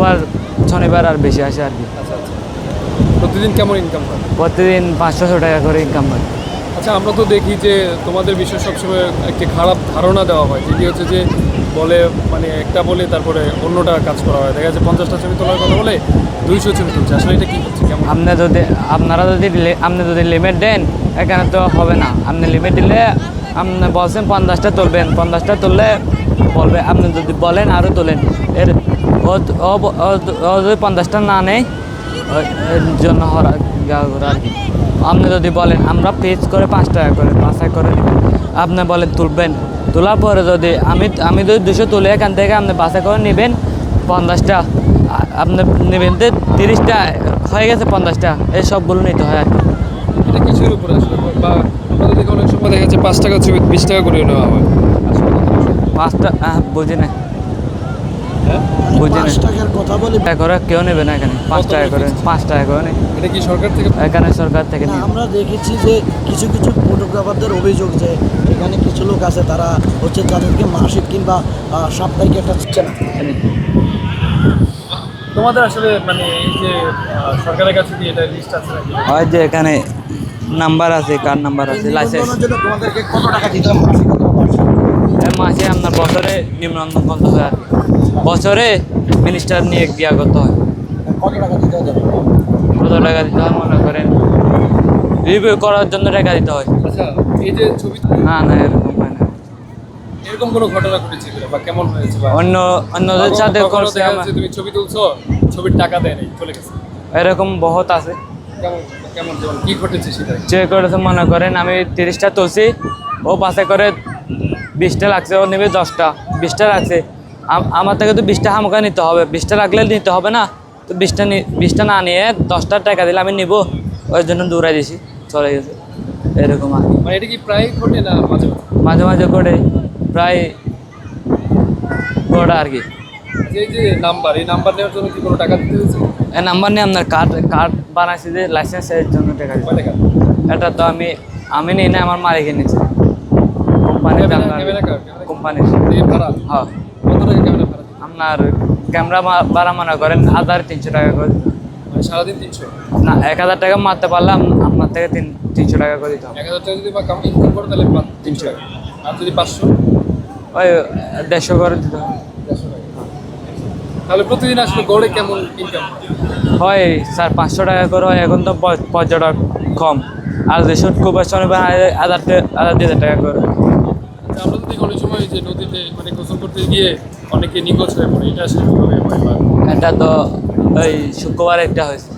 শুক্রবার শনিবার আর বেশি আসে আর কি। আচ্ছা আচ্ছা। প্রতিদিন কেমন ইনকাম করে? প্রতিদিন 500 টাকা করে ইনকাম হয়। আচ্ছা, আমরা তো দেখি যে তোমাদের বিষয়ে সবসময় একটি খারাপ ধারণা দেওয়া হয়, যেটি হচ্ছে যে বলে মানে একটা বলে তারপরে অন্যটা কাজ করা হয়। দেখা যাচ্ছে 50টা ছবি তোলার কথা বলে 200 ছবি তুলছে। আসলে এটা কি হচ্ছে, কেমন? আপনি যদি লিমিট দেন এখানে তো হবে না। আপনি লিমিট দিলে আপনি বলছেন 50টা তুলবেন, 50টা তুললে বলবে, আপনি যদি বলেন আরও তোলেন, এর ও যদি 50টা না নেয় এর জন্য আর কি। আপনি যদি বলেন আমরা পেজ করে 5 টাকা করে 5 টাকা করে নেবেন, আপনি বলেন তুলবেন, তোলার পরে যদি আমি যদি 200 তুলে এখান থেকে আপনি 5 টাকা করে নেবেন, 50টা আপনি নেবেন, 30টা হয়ে গেছে, 50টা এই সবগুলো নিতে হয় আর কি। এটা কিছুর উপরে আসলে বা আমরা যদি অনেক সময় দেখা যাচ্ছে 5 টাকা ছবি 20 টাকা করে নেওয়া হয়। আসলে পাঁচটা বুঝি না, হ্যাঁ, বুঝি না। 5 টাকার কথা বলে টাকা করে কেউ নেবে না এখানে, 5 টাকা করে, 5 টাকা করে নেই এটা কি সরকার থেকে? এখানে, সরকার থেকে না, নিয়ে। আমরা দেখেছি যে কিছু কিছু ফটোগ্রাফারদের অভিযোগ যে এখানে কিছু লোক আছে তারা হচ্ছে তাদেরকে মাসিক কিংবা সাপ্তাহিক একটা দিচ্ছে না। তোমাদের আসলে মানে এই যে সরকারের কাছে কি এটা লিস্ট আছে নাকি? হয় যে এখানে নাম্বার আছে, কার্ড নাম্বার আছে, এই লাইসেন্স। নিবন্ধনের জন্য তোমাদেরকে কত টাকা দিতে হবে মাসিক অথবা বার্ষিক? মাসে আপনার বছরে নিম্নন্দন করতে হয় আর কি। বছরে মিনিস্টার নিয়ে গিয়া করতে হয়। কত টাকা দিতে হবে? কত টাকা দিতে হয় মনে করেন, রিভিউ করার জন্য টাকা দিতে হয়। আচ্ছা, এই যে ছবি না না, এরকম হয় না। এরকম কোনো ঘটনা ঘটেছে কিনা বা কেমন হয়েছে বা অন্যদের সাথে কখনো করছে দেখা আমার, যাচ্ছে তুমি ছবি তুলছো, ছবির টাকা দেয় নাই, চলে গেছে? এরকম বহুত আছে। কেমন কেমন যেমন কি ঘটেছে সেটা? চেক করেছে, মনে করেন আমি 30টা তুলছি, ও পাশে করে 20টা লাগছে, ও নেবে 10টা, 20টা লাগছে, আমার থেকে তো 20টা হামকা নিতে হবে, 20টা রাখলে নিতে হবে না, তো 20টা না নিয়ে 10টার টাকা দিলে আমি নিব, ওই জন্য দৌড়াই দিছি, চলে গেছে। এরকম আর কি। মানে এটা কি প্রায় ঘটে না মাঝে মাঝে? মাঝে মাঝে করে, প্রায় গোটা আর কি। এই যে নাম্বার, এই নাম্বার নেওয়ার জন্য কি কোনো টাকা দিতে হয়েছে? এই নাম্বার নিয়ে আপনার কার্ড বানাইছি যে লাইসেন্সের জন্য টাকা দিতে। কয় টাকা? এটা তো আমি নিই না, আমার মালিকে নিচ্ছে, কোম্পানির ক্যামেরা কার্ড? কোম্পানির। এই ভাড়া হ্যাঁ, কত টাকা ক্যামেরা ভাড়া? আপনার ক্যামেরা ভাড়া মনে করেন 1300 টাকা করে দিতে হবে। মানে সারাদিন 300? না, 1000 টাকা মারতে পারলাম আপনার থেকে 300 টাকা করে দিতে হবে। 1000 টাকা যদি বা ইনকাম করো তাহলে 300 টাকা, আর যদি 500? ওই 150 করে দিতে হবে। 150 টাকা। তাহলে প্রতিদিন আসলে গড়ে কেমন ইনকাম হয়? হয় স্যার, 500 টাকা করে হয়, এখন তো পর্যটক কম, আর যে শুটকুবার শনিবার 1000 টাকা করে। আমরা তো দেখি অনেক সময় যে নদীতে মানে গোসল করতে গিয়ে অনেকে নিখোঁজ হয়ে পড়ে, এটা আসলে কিভাবে হয় বা এটা তো ওই শুক্রবার একটা হয়েছে।